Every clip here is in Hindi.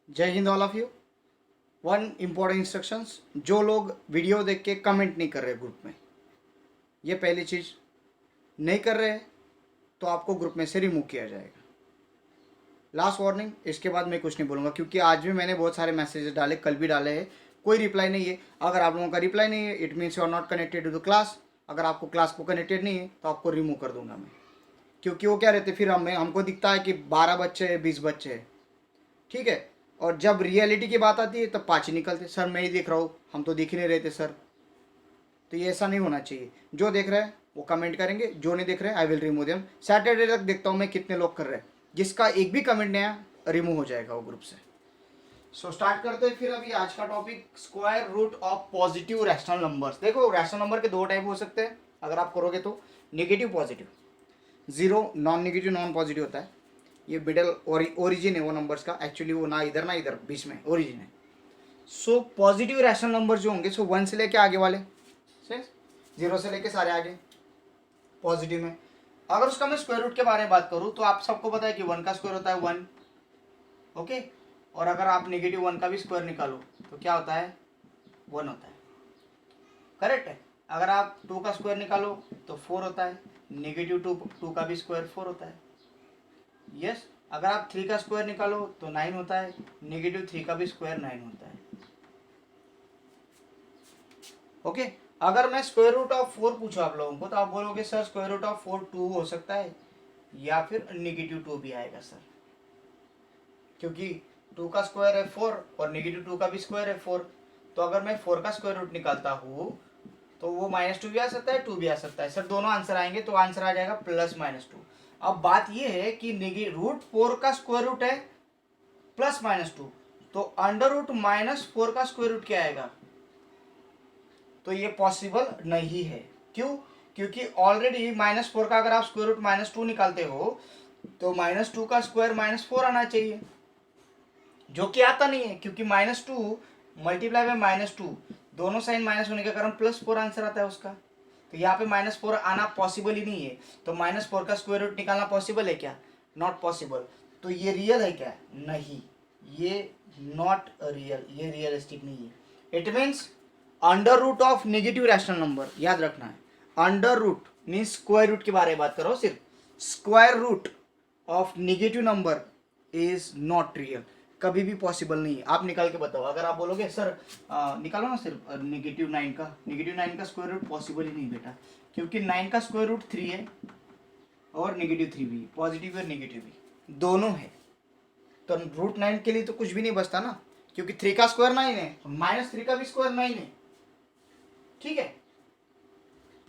जय Hind all of you. One important instructions, जो लोग वीडियो देख के कमेंट नहीं कर रहे ग्रुप में, ये पहली चीज़ नहीं कर रहे तो आपको ग्रुप में से रिमूव किया जाएगा। लास्ट वार्निंग, इसके बाद मैं कुछ नहीं बोलूँगा क्योंकि आज भी मैंने बहुत सारे मैसेजेस डाले, कल भी डाले हैं, कोई रिप्लाई नहीं है। अगर आप लोगों का रिप्लाई नहीं है it means you are not connected to the class. अगर आपको क्लास को कनेक्टेड नहीं है तो आपको रिमूव कर दूंगा मैं, क्योंकि वो क्या रहते फिर हमको दिखता है कि 12 बच्चे हैं, 20 बच्चे हैं, ठीक है। और जब रियलिटी की बात आती है तब 5 ही निकलते। सर मैं ही देख रहा हूँ, हम तो दिख ही नहीं रहे थे सर। तो ये ऐसा नहीं होना चाहिए। जो देख रहे हैं वो कमेंट करेंगे, जो नहीं देख रहे I will remove them. Saturday तक देखता हूँ मैं कितने लोग कर रहे हैं। जिसका एक भी कमेंट नहीं आया रिमूव हो जाएगा वो ग्रुप से। सो स्टार्ट करते हैं फिर अभी आज का topic, square root of positive rational numbers. देखो रैशनल नंबर के दो टाइप हो सकते हैं अगर आप करोगे तो, negative positive. Zero non negative non positive होता है, ये मिडल ओरिजिन है वो नंबर्स का। एक्चुअली वो ना इधर ना इधर, बीच में ओरिजिन है। सो पॉजिटिव रैशनल नंबर जो होंगे, सो 1 से लेके आगे वाले, से 0 से लेके सारे आगे पॉजिटिव में। अगर उसका मैं स्क्वायर रूट के बारे में बात करूँ तो आप सबको पता है कि 1 का स्क्वायर होता है 1, ओके। और अगर आप नेगेटिव 1 का भी स्क्वायर निकालो तो क्या होता है, 1 होता है, करेक्ट है। अगर आप 2 का स्क्वायर निकालो तो 4 होता है, नेगेटिव 2 का भी स्क्वायर 4 होता है, यस। अगर आप 3 का स्क्वायर निकालो तो 9 होता है, नेगेटिव 3 का भी स्क्वायर 9 होता है, ओके। अगर मैं स्क्वायर रूट ऑफ 4 पूछूं आप लोगों को तो आप बोलोगे सर स्क्वायर रूट ऑफ 4 2 हो सकता है या फिर नेगेटिव 2 भी आएगा सर, क्योंकि 2 का स्क्वायर है 4 और नेगेटिव 2 का भी स्क्वायर है 4। तो अगर मैं 4 का स्क्वायर रूट निकालता हूँ तो वो -2 भी आ सकता है, 2 भी आ सकता है सर, दोनों आंसर आएंगे तो आंसर आ जाएगा +-2। अब बात ये है कि रूट 4 का स्क्वायर रूट है +-2, तो अंडर रूट -4 का स्क्वायर रूट क्या आएगा, तो ये पॉसिबल नहीं है। क्यों? क्योंकि ऑलरेडी -4 का अगर आप स्क्वायर रूट -2 निकालते हो तो -2 का स्क्वायर -4 आना चाहिए, जो कि आता नहीं है क्योंकि -2 मल्टीप्लाई बाय -2, दोनों साइन माइनस होने के कारण +4 आंसर आता है उसका। तो यहाँ पे -4 आना पॉसिबल ही नहीं है। तो -4 का स्क्वायर रूट निकालना पॉसिबल है क्या? Not possible. तो ये रियल है क्या? नहीं, ये नॉट रियल, ये रियलिस्टिक नहीं है। It means under root of negative rational number, याद रखना है। Under root means square root के बारे में बात करो, सिर्फ square root of negative number is not real, कभी भी पॉसिबल नहीं है। आप निकाल के बताओ। अगर आप बोलोगे सर निकालो ना सिर्फ -9 का, -9 का स्क्वायर रूट पॉसिबल ही नहीं बेटा, क्योंकि 9 का स्क्वायर रूट 3 है और -3 भी, पॉजिटिव और नेगेटिव भी दोनों है। तो √9 के लिए तो कुछ भी नहीं बचता ना, क्योंकि 3 का स्क्वायर 9 है, -3 का भी स्क्वायर 9 है, ठीक है।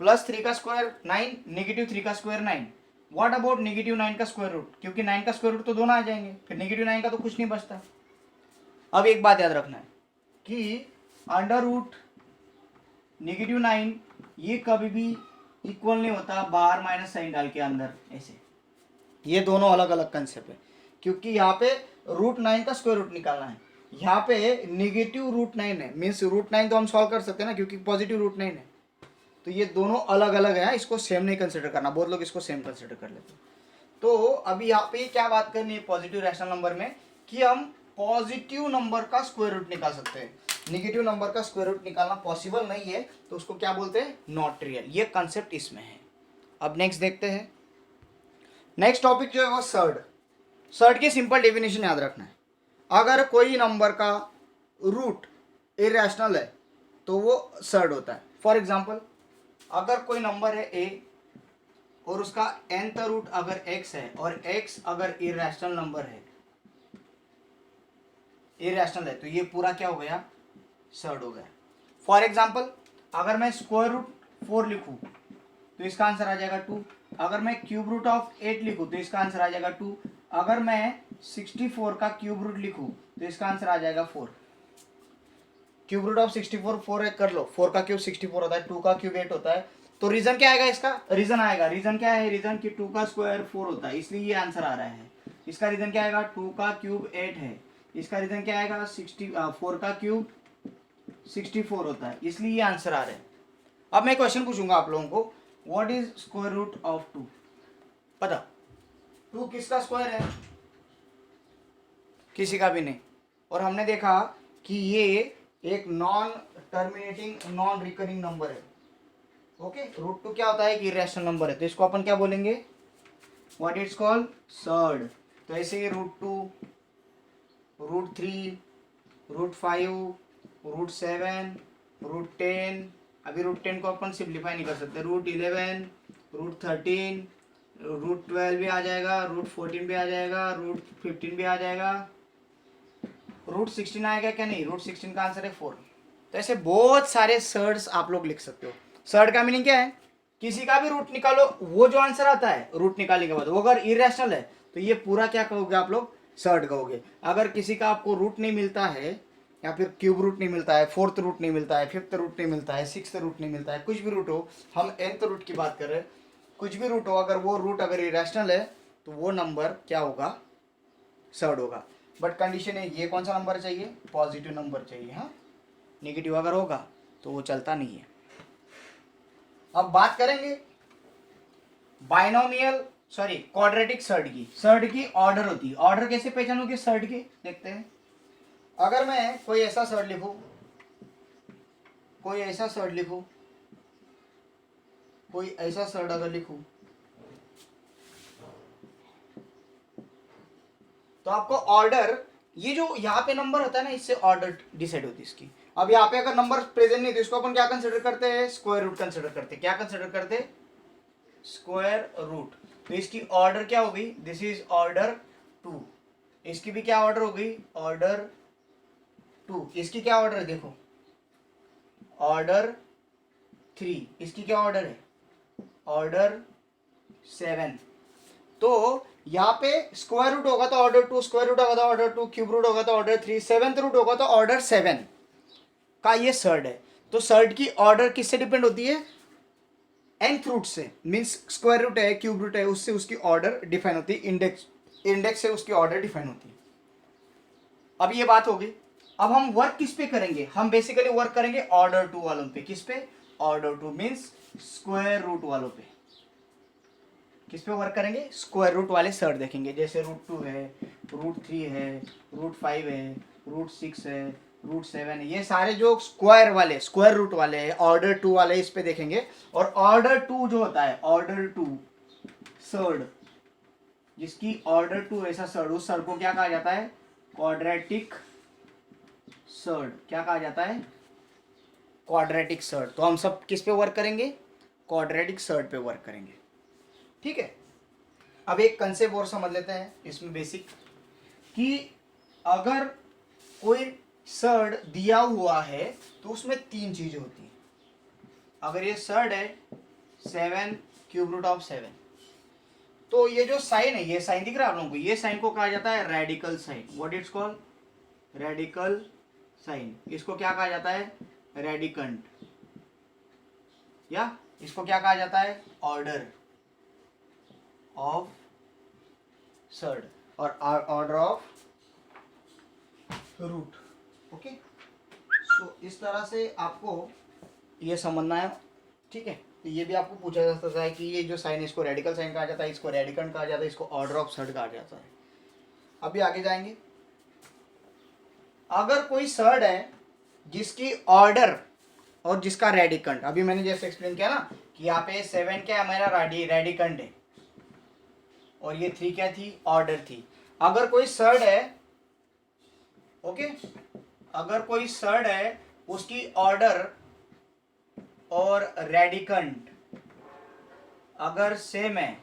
+3 का स्क्वायर 9, -3 का स्क्वायर 9। व्हाट अबाउट -9 का स्क्वायर रूट, क्योंकि 9 का स्क्वायर रूट तो दोनों आ जाएंगे, फिर -9 का तो कुछ नहीं बचता। अब एक बात याद रखना है कि अंडर रूट -9 ये कभी भी इक्वल नहीं होता बाहर माइनस साइन डाल के अंदर, ऐसे। ये दोनों अलग अलग कंसेप्ट है, क्योंकि यहाँ पे √9 का स्क्वायर रूट निकालना है, यहाँ पे नेगेटिव √9 है। मीन्स √9 तो हम सॉल्व कर सकते हैं ना, क्योंकि पॉजिटिव √9 है। तो ये दोनों अलग अलग है, इसको सेम नहीं कंसिडर करना। बहुत लोग इसको सेम कंसिडर कर लेते हैं। तो अभी यहाँ पे क्या बात करनी है पॉजिटिव रैशनल नंबर में, कि हम पॉजिटिव नंबर का स्क्वायर रूट निकाल सकते हैं। नेगेटिव नंबर का स्क्वायर रूट निकालना पॉसिबल नहीं है, तो उसको क्या बोलते हैं, नॉट रियल। ये कंसेप्ट इसमें है। अब नेक्स्ट देखते हैं। नेक्स्ट टॉपिक जो है वो सर्ड की सिंपल डेफिनेशन याद रखना है। अगर कोई नंबर का रूट इरेशनल है तो वो सर्ड होता है। फॉर एग्जाम्पल, अगर कोई नंबर है a और उसका nth रूट अगर x है और x अगर इरेशनल नंबर है, इरेशनल है, तो ये पूरा क्या हो गया, सर्ड हो गया। फॉर एग्जाम्पल, अगर मैं स्क्वायर रूट 4 लिखूं तो इसका आंसर आ जाएगा 2। अगर मैं क्यूब रूट ऑफ 8 लिखूं तो इसका आंसर आ जाएगा 2। अगर मैं 64 का क्यूब रूट लिखूं तो इसका आंसर आ जाएगा 4। क्यूब रूट ऑफ 64 4 कर लो, 4 का क्यूब 64 होता है, 2 का क्यूब 8 होता है। तो रीजन क्या आएगा, इसका रीजन आएगा, रीजन क्या है, रीजन कि 2 का स्क्वायर 4 होता है, इसलिए ये आंसर आ रहा है। इसका रीजन क्या आएगा, 2 का क्यूब 8 है, इसका रीजन क्या आएगा, 4 का क्यूब 64 होता है, इसलिए ये आंसर आ रहा है। अब मैं क्वेश्चन पूछूंगा आप लोगों को, what is square root of 2? पता 2 किसका स्क्वायर है? किसी का भी नहीं। और हमने देखा कि ये एक non terminating non recurring number है। ओके, रूट टू क्या होता है कि इरेशनल नंबर है, तो इसको अपन क्या बोलेंगे, व्हाट इट्स कॉल्ड, सर्ड। तो ऐसे ही root two, root three, root five, root seven, root ten, अभी रूट टेन को अपन सिंप्लीफाई नहीं कर सकते, root eleven, root thirteen, root twelve भी आ जाएगा, रूट फोर्टीन भी आ जाएगा, रूट फिफ्टीन भी आ जाएगा, रूट 16 आएगा क्या, नहीं, रूट 16 का आंसर है 4। तो ऐसे बहुत सारे सर्ड्स आप लोग लिख सकते हो। सर्ड का मीनिंग क्या है, किसी का भी रूट निकालो, वो जो आंसर आता है रूट निकालने के बाद वो अगर इरेशनल है तो ये पूरा क्या कहोगे आप लोग, सर्ड कहोगे। अगर किसी का आपको रूट नहीं मिलता है, या फिर क्यूब रूट नहीं मिलता है, फोर्थ रूट नहीं मिलता है, फिफ्थ रूट नहीं मिलता है, सिक्स्थ रूट नहीं मिलता है, कुछ भी रूट हो, हम nth रूट की बात कर रहे हैं, कुछ भी रूट हो, अगर वो रूट अगर इरेशनल है तो वो नंबर क्या होगा, सर्ड होगा। बट कंडीशन है ये कौन सा नंबर चाहिए, पॉजिटिव नंबर चाहिए। हाँ, नेगेटिव अगर होगा तो वो चलता नहीं है। अब बात करेंगे बाइनोमियल सॉरी क्वाड्रेटिक सर्ड की। सर्ड की ऑर्डर होती है, ऑर्डर कैसे पहचानोगे सर्ड के, देखते हैं। अगर मैं कोई ऐसा सर्ड लिखूं, कोई ऐसा सर्ड लिखूं, कोई ऐसा सर्ड अगर लिखूं, तो आपको ऑर्डर, ये जो यहाँ पे नंबर होता है ना, इससे ऑर्डर डिसाइड होती है इसकी। अब यहाँ पे अगर नंबर प्रेजेंट नहीं तो इसको अपन क्या कंसिडर करते हैं, स्क्वायर रूट कंसिडर करते हैं। क्या कंसिडर करते हैं, स्क्वायर रूट। तो इसकी ऑर्डर क्या हो गई, दिस इज ऑर्डर 2। इसकी भी क्या ऑर्डर हो गई, ऑर्डर 2। इसकी क्या ऑर्डर है, देखो ऑर्डर 3। इसकी क्या ऑर्डर है, ऑर्डर 7। तो यहाँ पे स्क्वायर रूट होगा तो ऑर्डर 2, स्क्वायर रूट होगा तो ऑर्डर 2, क्यूब रूट होगा तो ऑर्डर 3, सेवेंथ रूट होगा तो ऑर्डर 7 का ये सर्ड है। तो सर्ड की ऑर्डर किससे डिपेंड होती है, nth रूट से, मींस स्क्वायर रूट है, क्यूब रूट है, उससे उसकी ऑर्डर डिफाइन होती है, इंडेक्स, इंडेक्स से उसकी ऑर्डर डिफाइन होती है। अब ये बात होगी। अब हम वर्क किस पे करेंगे, हम बेसिकली वर्क करेंगे ऑर्डर 2 वालों पे। किस पे, ऑर्डर 2 मींस स्क्वायर रूट वालों पे। किस पे वर्क करेंगे, स्क्वायर रूट वाले सर्ड देखेंगे, जैसे रूट 2 है, रूट 3 है, रूट 5 है, रूट 6 है, रूट 7 है, ये सारे जो स्क्वायर वाले, स्क्वायर रूट वाले हैं, ऑर्डर 2 वाले, इस पे देखेंगे। और ऑर्डर 2 जो होता है, ऑर्डर 2 सर्ड, जिसकी ऑर्डर 2 ऐसा सर्ड, उस सर्ड को क्या कहा जाता है, क्वाड्रेटिक सर्ड। क्या कहा जाता है, क्वाड्रेटिक सर्ड। तो हम सब किस पे वर्क करेंगे, क्वाड्रेटिक सर्ड पे वर्क करेंगे। ठीक है, अब एक कंसेप्ट और समझ लेते हैं इसमें बेसिक, कि अगर कोई सर्ड दिया हुआ है तो उसमें 3 चीजें होती हैं। अगर ये सर्ड है 7 क्यूब रूट ऑफ 7, तो ये जो साइन है, ये साइन दिख रहा है आप लोगों को, ये साइन को कहा जाता है radical sign. What it's called, radical sign. इसको क्या कहा जाता है, रेडिकंट, या इसको क्या कहा जाता है, ऑर्डर ऑफ सर्ड, और ऑर्डर ऑफ रूट। ओके, सो इस तरह से आपको ये समझना है। ठीक है, तो ये भी आपको पूछा जा सकता है कि ये जो साइन है इसको रेडिकल साइन कहा जाता है, इसको रेडिकंट कहा जाता है, इसको ऑर्डर ऑफ सर्ड कहा जाता है। अभी आगे जाएंगे। अगर कोई सर्ड है जिसकी ऑर्डर और जिसका रेडिकंट, अभी मैंने जैसे एक्सप्लेन किया ना कि यहाँ पे 7 क्या है, मेरा रेडिकंट है, और ये 3 क्या थी, ऑर्डर थी। अगर कोई सर्ड है, ओके, अगर कोई सर्ड है, उसकी ऑर्डर और रेडिकंट अगर सेम है,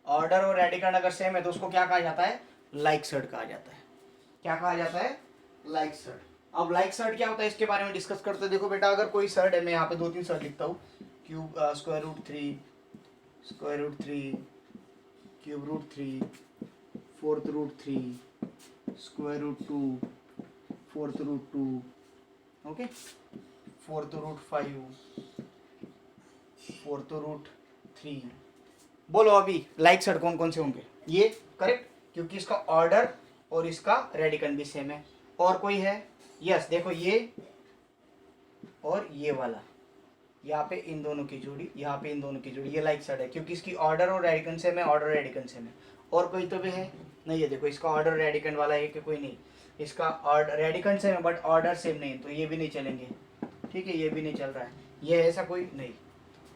ऑर्डर और रेडिकंट अगर सेम है, तो उसको क्या कहा जाता है, लाइक सर्ड कहा जाता है। क्या कहा जाता है, लाइक सर्ड। अब लाइक सर्ड क्या होता है इसके बारे में डिस्कस करते हैं। देखो बेटा, अगर कोई सर्ड है, मैं यहाँ पे 2-3 सर्ड लिखता हूँ, cube square root 3, square root 3, cube root 3, fourth root 3, square root 2, fourth root 2, okay, fourth root 5, fourth root 3। बोलो अभी लाइक सर्ड कौन कौन से होंगे, ये करेक्ट, क्योंकि इसका ऑर्डर और इसका रेडिकंट भी सेम है। और कोई है, यस, देखो ये और ये वाला, यहाँ पे इन दोनों की जोड़ी, यहाँ पे इन दोनों की जोड़ी, ये लाइक सर्ड है क्योंकि इसकी ऑर्डर और रेडिकन सेम है, ऑर्डर रेडिकन सेम है। और कोई तो भी है, नहीं है। देखो इसका ऑर्डर रेडिकंड वाला है कि कोई नहीं, इसका ऑर्डर रेडिकंड सेम है बट ऑर्डर सेम नहीं, तो ये भी नहीं चलेंगे। ठीक है, ये भी नहीं चल रहा है, ये ऐसा कोई नहीं।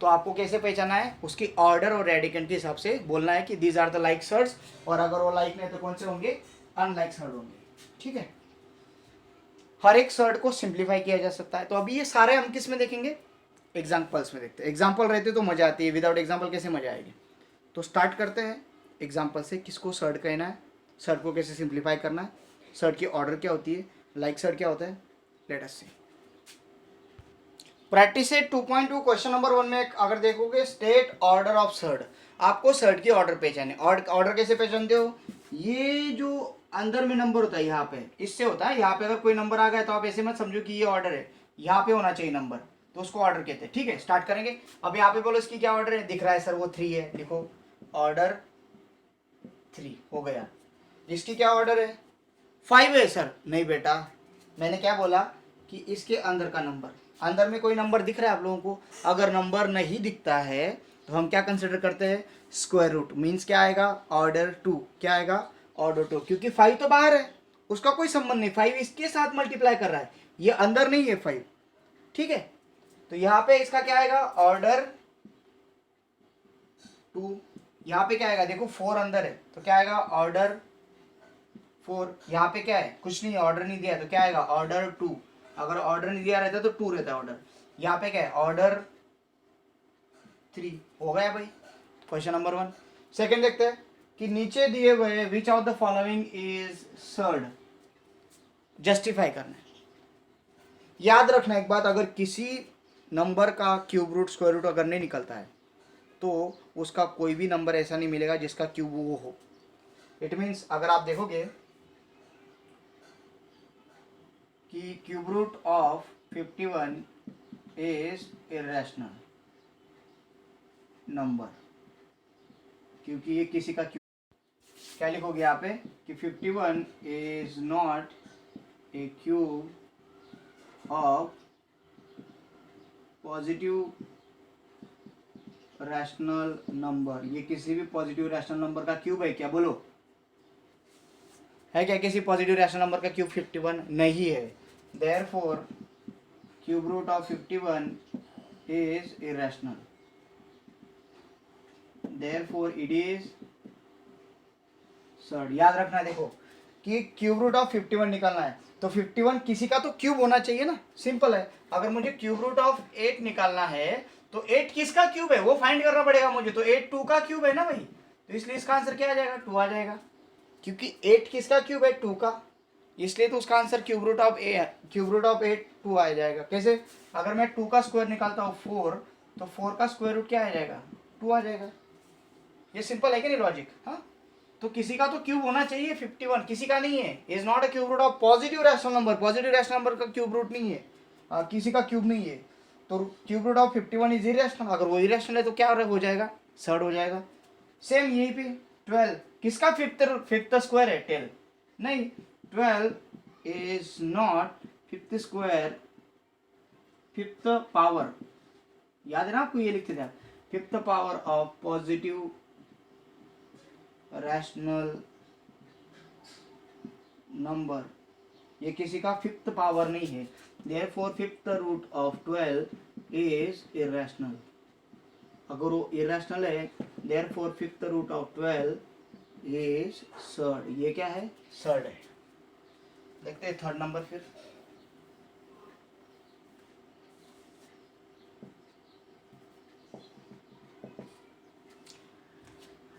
तो आपको कैसे पहचाना है, उसकी ऑर्डर और रेडिकंड के हिसाब से बोलना है कि these are the like surds, और अगर वो लाइक नहीं तो कौन से होंगे, अनलाइक सर्ड होंगे। ठीक है, हर एक सर्ड को सिंप्लीफाई किया जा सकता है। तो अभी ये सारे हम किस में देखेंगे, एग्जाम्पल्स में देखते हैं। एग्जाम्पल रहते तो मजा आती है, विदाउट एग्जाम्पल कैसे मजा आएगी। तो स्टार्ट करते हैं एग्जाम्पल से, किसको सर्ड कहना है, सर्ड को कैसे सिंप्लीफाई करना है, सर्ड की ऑर्डर क्या होती है, लाइक सर्ड क्या होता है। लेट अस सी। प्रैक्टिस सेट 2.2 क्वेश्चन नंबर 1 में अगर देखोगे, स्टेट ऑर्डर ऑफ सर्ड, आपको सर्ड की ऑर्डर पहचाने। ऑर्डर कैसे पहचानते हो, ये जो अंदर में नंबर होता है यहाँ पे, इससे होता है। यहाँ पे अगर कोई नंबर आ गया तो आप ऐसे मत समझो कि ये ऑर्डर है, यहाँ पे होना चाहिए नंबर, तो उसको ऑर्डर कहते हैं। ठीक है, स्टार्ट करेंगे। अब यहाँ पे बोलो इसकी क्या ऑर्डर है, दिख रहा है सर वो 3 है, लिखो ऑर्डर 3 हो गया। इसकी क्या ऑर्डर है, 5 है सर, नहीं बेटा, मैंने क्या बोला कि इसके अंदर का नंबर, अंदर में कोई नंबर दिख रहा है आप लोगों को, अगर नंबर नहीं दिखता है तो हम क्या कंसिडर करते हैं, स्क्वायर रूट। मीन्स क्या आएगा, ऑर्डर 2, क्या आएगा, ऑर्डर 2, क्योंकि 5 तो बाहर है, उसका कोई संबंध नहीं, 5 इसके साथ मल्टीप्लाई कर रहा है, ये अंदर नहीं है 5। ठीक है, तो यहाँ पे इसका क्या आएगा, ऑर्डर 2। यहाँ पे क्या आएगा, देखो 4 अंदर है तो क्या आएगा, ऑर्डर 4। यहाँ पे क्या है, कुछ नहीं, ऑर्डर नहीं दिया है तो क्या आएगा, ऑर्डर 2। अगर ऑर्डर नहीं दिया रहता तो 2 रहता है ऑर्डर। यहाँ पे क्या है, ऑर्डर 3 हो गया भाई, क्वेश्चन नंबर 1। सेकंड देखते हैं कि नीचे दिए हुए which of the following is surd, justify करना है। याद रखना एक बात, अगर किसी नंबर का क्यूब रूट स्क्वायर रूट अगर नहीं निकलता है तो उसका कोई भी नंबर ऐसा नहीं मिलेगा जिसका क्यूब वो हो। इट मीन्स अगर आप देखोगे कि cube root of 51 is irrational number, क्योंकि ये किसी का क्यूब, क्या लिखोगे यहाँ पे कि 51 is not a cube of positive rational number. ये किसी भी पॉजिटिव रैशनल नंबर का क्यूब है क्या, बोलो, है क्या किसी पॉजिटिव रैशनल नंबर का क्यूब 51 नहीं है। Therefore cube root of 51 is irrational, therefore it is surd. याद रखना, देखो कि क्यूब रूट ऑफ 51 निकालना है तो 51 किसी का तो क्यूब होना चाहिए ना, सिंपल है। अगर मुझे क्यूब रूट ऑफ 8 निकालना है तो 8 किसका क्यूब है वो फाइंड करना पड़ेगा मुझे, तो 8 2 का क्यूब है ना भाई, तो इसलिए इसका आंसर क्या आ जाएगा, 2 आ जाएगा, क्योंकि 8 किसका क्यूब है, 2 का, इसलिए तो उसका आंसर क्यूब रूट ऑफ 8 2 आ जाएगा। कैसे, अगर मैं 2 का स्क्वायर निकालता हूँ 4, तो 4 का स्क्वायर रूट क्या आ जाएगा, 2 आ जाएगा। ये सिंपल है कि नहीं लॉजिक, हाँ। तो किसी का तो क्यूब होना चाहिए 51, किसी का नहीं है, is not a cube root of positive rational number, positive rational number का क्यूब रूट नहीं है, किसी का क्यूब नहीं है। तो cube root of 51 is irrational, अगर वो इरेशनल है तो क्या हो जाएगा, सर्ड हो जाएगा। सेम यहीं पे 12 किसका फिफ्थ स्क्वायर है, 10 नहीं, 12 is not fifth square, fifth power, याद है ना आपको, ये लिखते थे, fifth power of positive rational number, ये किसी का फिफ्थ पावर नहीं है। Therefore fifth root of 12 is irrational, अगर वो इरेशनल है therefore fifth root of 12 is surd, ये क्या है, सर्ड है। देखते हैं थर्ड नंबर फिर।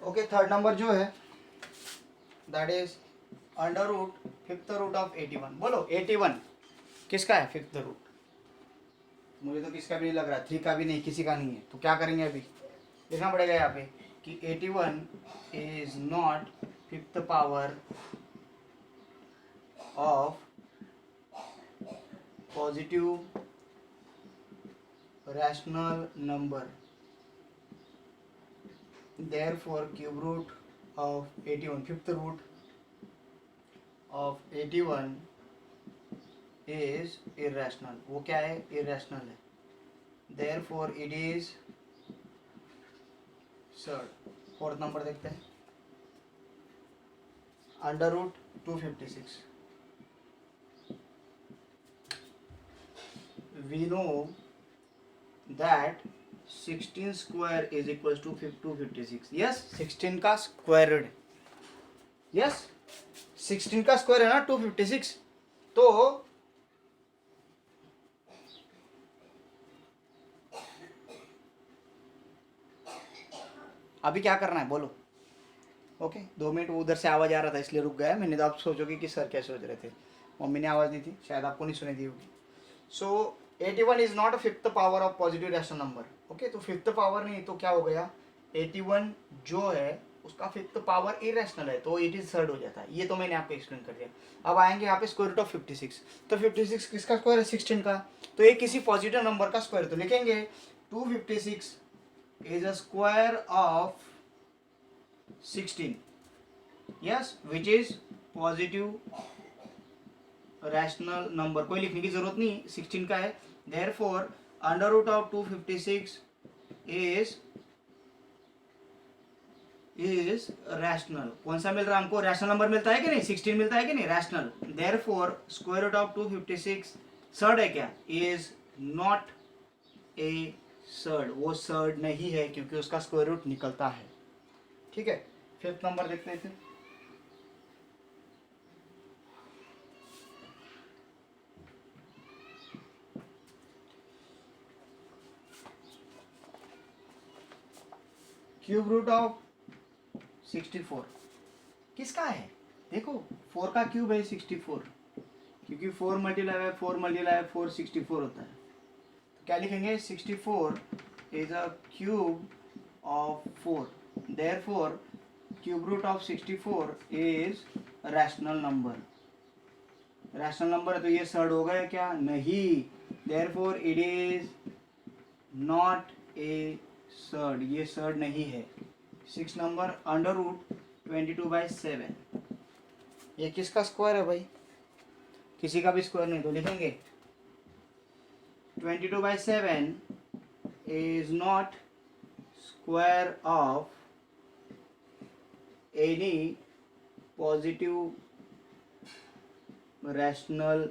ओके, थर्ड नंबर जो है that is under root fifth root of 81। बोलो 81 किसका है, फिफ्थ रूट, मुझे तो किसका भी नहीं लग रहा, 3 का भी नहीं, किसी का नहीं है। तो क्या करेंगे, अभी लिखना पड़ेगा यहाँ पे कि 81 is not fifth power of positive rational number, therefore cube root of 81, fifth root of 81 is irrational, वो क्या है, irrational है, therefore it is third। Fourth number देखते हैं। Under root 256. We know that 16 square is equals to 256. Yes, 16 का स्क्वायर रूट. यस, 16 का स्क्वायर है ना 256. तो अभी क्या करना है बोलो. ओके 2 मिनट उधर से आवाज़ आ रहा था इसलिए रुक गया. मैंने तो आप सोचोगे कि सर क्या सोच रहे थे. मम्मी ने आवाज़ दी थी, शायद आपको नहीं सुनी दी होगी. सो 81 is not a fifth power of positive rational number. Okay, तो फिफ्थ पावर नहीं तो क्या हो गया, 81 जो है उसका फिफ्थ पावर इरेशनल है तो इट इज थर्ड हो जाता है. ये तो मैंने आपको एक्सप्लेन कर दिया. अब आएंगे यहाँ पे स्क्वायर रूट ऑफ 56. तो 56 किसका स्क्वायर है, 16 का. तो ये किसी पॉजिटिव नंबर का स्क्वायर, तो लिखेंगे 256 is a square of 16. Yes, which is positive rational number. कोई लिखने की जरूरत नहीं, 16 का है. Therefore under root of 256 is rational. कौन सा मिल रहा है हमको, रैशनल नंबर मिलता है कि नहीं, 16 मिलता है कि नहीं, rational. Therefore square root of 256 surd है क्या, इज नॉट ए सर्ड. वो सर्ड नहीं है क्योंकि उसका स्क्वायर रूट निकलता है. ठीक है, फिफ्थ नंबर देखते हैं फिर. क्यूब रूट ऑफ 64 किसका है, देखो 4 का क्यूब है 64, क्योंकि 4 मल्टीप्लाई बाय 4 मल्टीप्लाई बाय 4 64 होता है. तो क्या लिखेंगे, 64 is a cube of 4. Therefore cube root of 64 is rational number. Rational number है तो ये सर्ड होगा या क्या, नहीं. Therefore it is not a surd, ये सर्ड नहीं है. 6 नंबर अंडर रूट 22/7. ये किसका स्क्वायर है भाई, किसी का भी स्क्वायर नहीं, तो लिखेंगे 22/7 is not square of any positive rational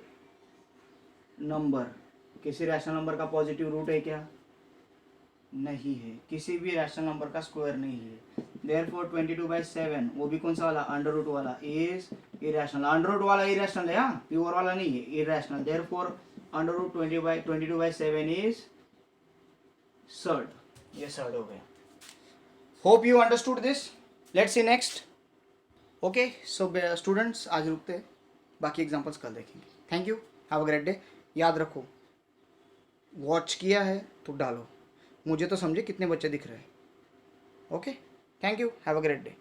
number. किसी रैशनल नंबर का पॉजिटिव रूट है क्या, नहीं है. किसी भी रैशनल नंबर का स्क्वायर नहीं है. देयरफॉर 22/7 वो भी कौन सा वाला, अंडर रूट वाला, इज इरेशनल. अंडर रूट वाला इरेशनल है, प्योर वाला नहीं है, irrational. Therefore under root 22/7 is surd. ये सर्ड हो गया. Hope you understood this. Let's see next. Okay, so students आज रुकते हैं, बाकी एग्जांपल्स कल देखेंगे. Thank you, have a great day. याद रखो, वॉच किया है तो डालो. मुझे तो समझे कितने बच्चे दिख रहे हैं. Okay, thank you, have a great day.